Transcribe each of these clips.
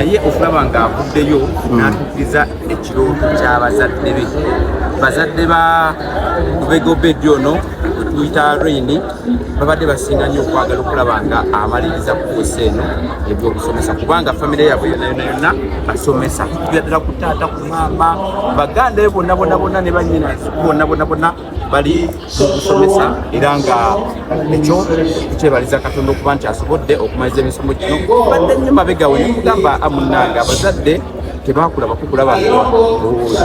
naye okulaba nga akuddeyo n'atuukiriza ekirooto ky'abazadde be bazadde ba Begobeddi ono tuyita Rain babadde basinga nnyo okwagala okulaba nga amaliriza kkosi eno ebyobusomesa kubanga famire yaabwe yonna basomesa tuyaddala ku taata ku maama baganda be bonna ne bannyinazi bonna bali mu kusomesa era nga ekyo tukyebaliza Katonda okuba nti asobodde okumaliza emisomo gino badde nnyo mabegawe ne kugamba amunanga abazadde tebakula bakukulaba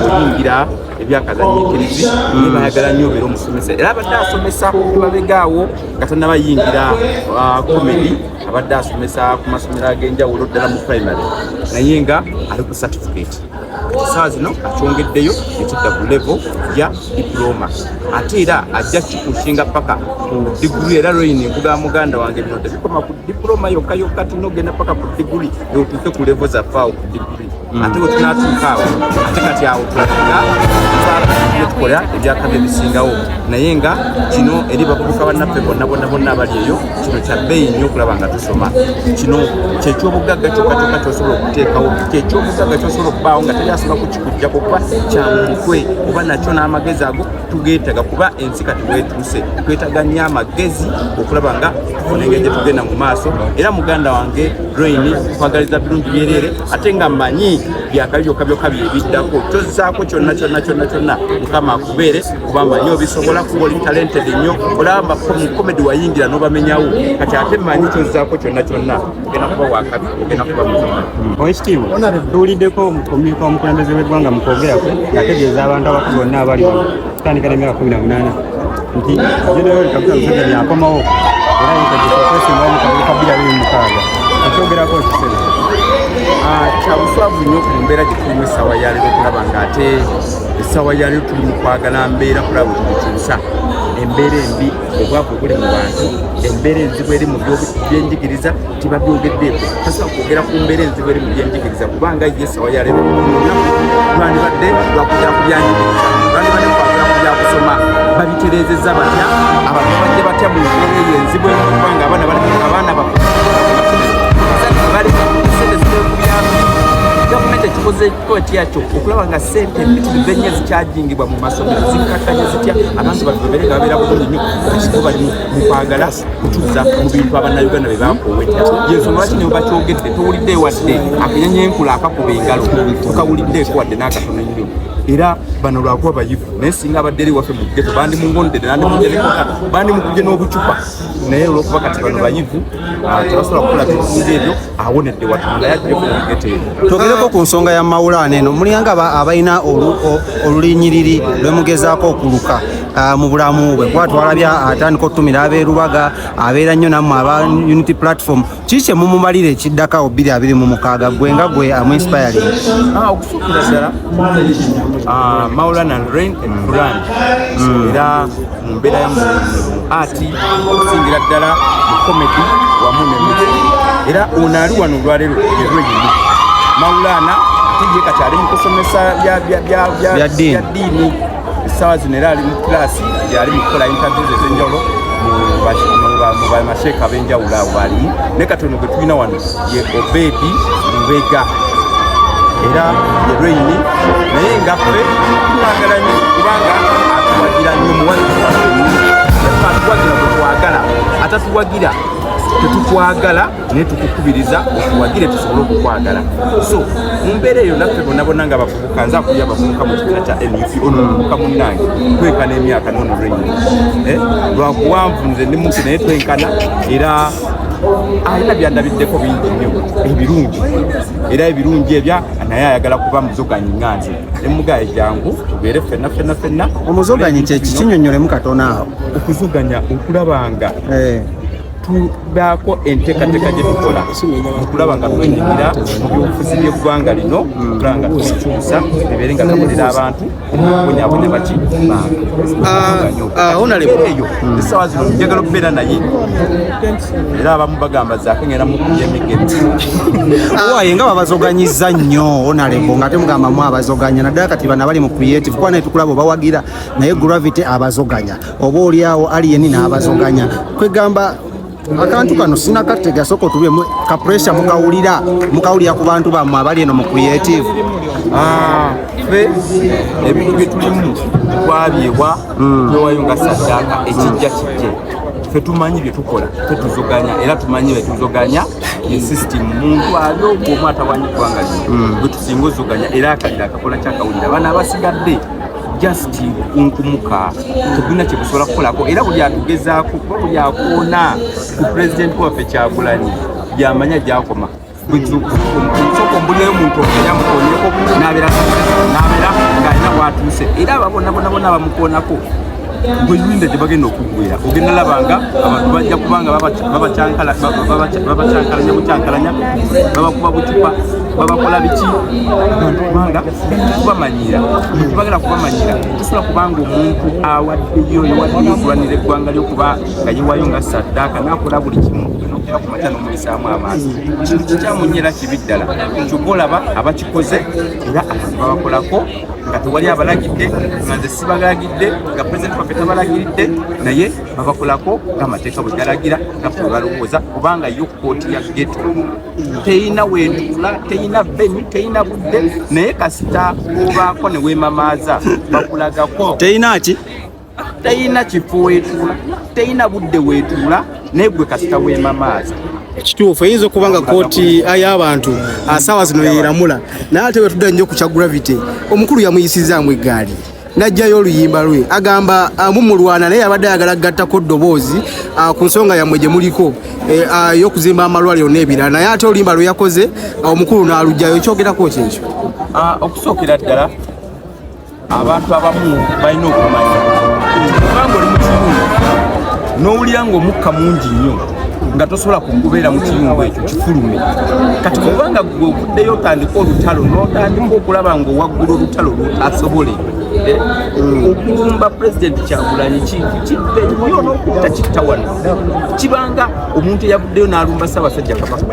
oyingira ebyakazanyiikirizi ne bayagala nnyo obeera omusomesa era abadde asomesa babegaawo nga tannabayingira komedi abadde asomesa ku masomero ag'enjawulo ddala mu primary naye nga ali ku certificate saa zino akyongeddeyo ekidda ku level ya diploma ate era ajja kikushinga paka ku degree era Rain nkuga muganda wange bino tebikoma ku diploma yokka tinogenda paka ku degree otuuke ku level za faawo ku degree ate we tunatuukaawo ate kati awo tulaga tukola ebyakabe bisingawo naye nga kino eri bavubuka bannaffe bonna abali eyo kino kya bbeeyi nnyo okulaba nga tusoma kino kyekyobugagga kyokka kyosobola okuteekawo kyekyobugagga kyosobola okubaawo nga teri asoma ku kikujja kuba kya mutwe oba nakyo n'amagezi ago tugeetaga kuba ensi kati bwetuuse twetaga nnyo amagezi okulaba nga tufuna engeri gye tugenda mu maaso era muganda wange Rain kwagaliza birungi byereere ate nga mmanyi byakabi byokka byebiddako tozaako kyonna mukama akubeere kuba mmanyi obisobola kuba oli talented nnyo olaba komedi wayingira n'obamenyawo kati ate mmanyi tozaako kyonna ogenda kuba wakabi ogenda kuba muzima oekitiibwa tuwuliddeko omumyuka omukulembeze w'eggwanga mu kwogeraku yategeeza abantu abakulu bonna abali kutandika n'emyaka 18 nti General Kaguta Museveni akomawo era yekagikokwesimbawo mu kabiri ka 2006 akyogerako ekiseera kyabuswavu nnyo ku mbeera gye tulimu essaawa ya leero okulaba ng'ate essaawa ya leero tuli mu kwagala mbeera kulaba bwetubikyusa embeera embi obwavu buli mu bantu embeera enzibu eri mu byenjigiriza tibabyogeddeeko tasobola kwogera ku mbeera enzibu eri mu byenjigiriza kubanga ye essaawa ya leero lwandibadde lwakwogera ku byanjigiriza lwandibadde kwagala ku byakusoma babitereezezza batya abantu badde batya mu mbeera eyo enzibu eri kubanga abaana gavumenti ekikoze ekikooti yakyo okulaba nga ssente empitirivu ennyo zikyajingibwa mu masomero zikkakkanye zitya abantu babeere nga babeera bulungi nnyo ekiko bali mu kwagala kutuuza mu bintu abannayuganda bye bakoowedda yensonga lwaki ne bakyogedde towulidde wadde akanyenye enkula akakuba engalo tokawuliddeeko wadde n'akatono nnyo era bano lwakuba bayivu naye singa abadde eri waffe mu geto bandi mungondere nandimujelekoka bandi mukuje n'obucupa naye olwokuba kati bano bayivu tebasobola kukola birungi ebyo awonedde Katonda yajjeko mu geto ebyo. Twogereko ku nsonga ya mawulane eno muliyanga abalina olulinyiriri lwemugezaako okuluka mu bulamu bwe kwatwalabya atandika otutumira abeerubaga abeera nnyo nammwe aba Unity Platform kiki mumumalire ekiddako 2026 gwe nga gwe amuinspiring okusuukira ddala Maulana Rain and brand era mu mbeera ya ati okusingira ddala mu comedy wamu n'emiziki era ono ali wano olwaleero yerweyini Maulana ate ye kati ali mu kusomesa bya ddiini essaawa zino era ali mu kilaasi gyali mu kukola interviews ez'enjawulo mu bamasheeka ab'enjawulo abo alimu ne katono gwe tulina wano ye Obedi Mbega era ye Rain naye nga ffe twagala nnyo kubanga atuwagira nnyo muwala atuwagira bwe twagala atatuwagira tetukwagala naye tukukubiriza otuwagire tusobole okukwagala so mu mbeera eyo naffe bonna nga bavubuka nze akulya abavubuka mu kibiina kya NUP ono omuvubuka munnange twenkana emyaka nono Rain lwakuwanvu nze ndi muki naye twenkana era alina byandabiddeko bingi nnyo ebirungi era ebirungi ebya naye ayagala kuba muzoganyi nganze emugaye jangu tubeere ffenna omuzoganyi kyekikinyonyolemu katono awo okuzoganya okulabanga tubaako enteekateeka gye tukola okulaba nga twenyigira mu byobufuzi by'eggwanga lino okulaba nga tukikyusa ebeere nga tukolera abantu okubonyabonya baki eyo essaawa zino njagala okubeera naye era abamu bagamba Zaake ngenda mukubya emigemo waye nga babazoganyiza nnyo Honorable nga temugambamu abazoganya naddala kati bana bali mu creative kuba naye tukulaba obawagira naye Gravity abazoganya oba oliawo Alien n'abazoganya kwegamba akantu kano sinakatega soko tubye ka pressure mukawulira ku bantu bammwe abali eno mu creative. Fe ebintu byetulimu twabyebwa twewayo nga saddaaka ekijja kijje. Fe tumanyi bye tukola, fe tuzoganya era tumanyi bye tuzoganya ye system muntu ali omu atawanyi kwanga bwe tusinga ozoganya era akalira akakola kyakawulira bana abasigadde just nkumuka tugina kye kusobola kukolako era buli atugezaako kuba buli akoona ku president waffe Kyagulanyi byamanya gyakoma nsoko mbulireyo muntu yamukoonyeko n'abeera ng'alina bw'atuuse era ababona abamukoonako gweyinde gye bagenda okuggwera ogenda labanga abantu bajja kubanga babacyankalanya bucyankalanya babakuba bucupa babakola biki abantu kubanga kubamanyira tubagala kubamanyira tusobola kubanga omuntu awaddeyo okulwanira eggwanga lyokuba nga yewayo nga saddaaka nakola buli kimu okera ku makya n'omulisaamu amaaso kintu kikyamunyera kibi ddala kyogolaba abakikoze era abantu babakolako nga tewali abalagidde nga nze sibalagidde nga pulezidenti waffe tabalagiridde naye babakolako ng'amateeka bwe galagira naffe balowooza kubanga yo kkooti ya geto teyina weetuula teyina venyu teyina budde naye kasita obaako ne weemamaaza bakulagako teyina ki teyina kifo weetuula teyina budde weetuula naye gwe kasita weemamaaza ekituufu eyinza okuba nga kooti y'abantu asaawa zino yeeramula naye ate bwe tudda nnyo ku kya gravity omukulu yamuyisizaamu eggaali n'ajjayo oluyimba lwe agamba mumulwana naye abadde ayagala gattako ddoboozi ku nsonga yammwe gye muliko y'okuzimba amalwaliro n'ebirala naye ate oluyimba lwe yakoze omukulu n'alugjayo ekyogerako kyekyo okusookera ddala abantu abamu balina okumanya kubanga oli mu kitundu n'owulira ng'omukka mungi nnyo nga tosobola kugubeera mu kiyungu ekyo kifulume kati kubanga gwe okuddeyo otandika olutalo n'otandika okulaba ng'owaggula olutalo lwotasobole okulumba pulezidenti Kyagulanyi kintu kibbe nnyo n'okutta kitta wano kibanga omuntu eyavuddeyo n'alumba Ssaabasajja Kabaka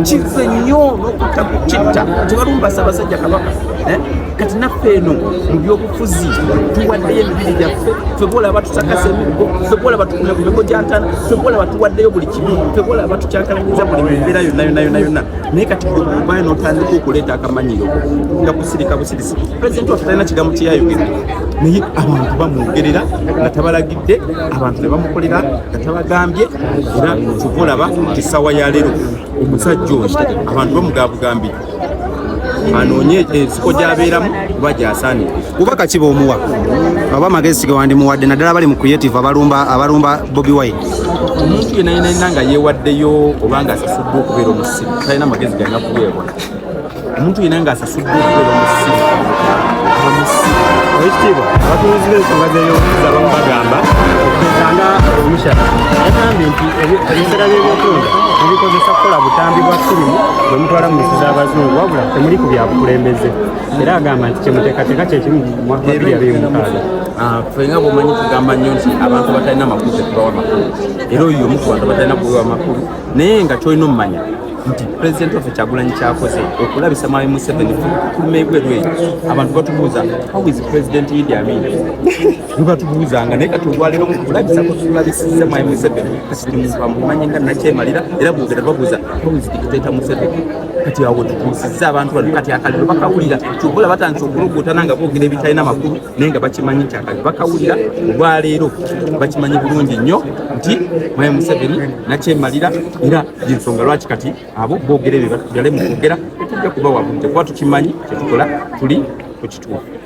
kibbe nnyo n'okutta ku kitta tebalumba Ssaabasajja Kabaka kati naffe eno mu byobufuzi tuwaddeyo emibiri gyaffe ffe boolaba tusakasa emiggo ffe boolaba tukunya ku migo gya ntaana ffe boolaba tuwaddeyo buli kimu ffe boolaba tukyankalanyiza buli mbeera yonna naye kati gwebayo n'otandika okuleeta akamanyiro nga kusirika busirisi pulezidenti waffe talina kigambo kye yayogedde naye abantu bamwogerera nga tabalagidde abantu ne bamukolera nga tabagambye era tubolaba nti essaawa ya leero omusajja oyo abantu bamugabugambye anoonye ensiko gy'abeeramu oba gy'asaanire bubaka ki b'omuwa oba amagezi gewandimuwadde naddala bali mu creative abalumba Bobi Wine omuntu yenna nga yeewaddeyo oba nga asasuddwa okubeera omusiru talina amagezi galina kuweebwa omuntu yenna nga asasuddwa okubeera omusiru ekitiibwa abatuuzi b'ensonga z'ebyobufuzi abamu bagamba okugezanga omushaka yagambye nti ebiseera by'ebyokulonda ebikozesa kukola butambi bwa firimu bwe mutwala mu nsi z'abazungu wabula temuli ku bya bukulembeze era agamba nti kyemuteekateeka kyekimu mu mwaka 2026 ffe nga bw'omanyi tugamba nnyo nti abantu batalina makulu tetubawa makulu era oyo omu ku bantu batalina kuwewa makulu naye nga kyolina omumanya nti pulezidenti waffe Kyagulanyi kyakoze okulabisa Mwami Museveni kumeegweru eyo abantu batubuuza how is president Idi Amin batubuuzanga naye kati olwaleero mukulabisa tulabisiza Mwami Museveni kati muntu amumanyi nga nakyemalira era bwogera babuuza how is dictator Museveni kati awo tutuusizza abantu bano kati akaliro bakawulira kyobola batandise okulogootana nga boogera ebitalina makulu naye nga bakimanyi kyakali bakawulira olwaleero bakimanyi bulungi nnyo nti Mwami Museveni nakyemalira era y'ensonga lwaki kati abo boogera ebyo batujale mu kwogera tujja kuba wabulijjo kuba tukimanyi kyetukola tuli ku kituufu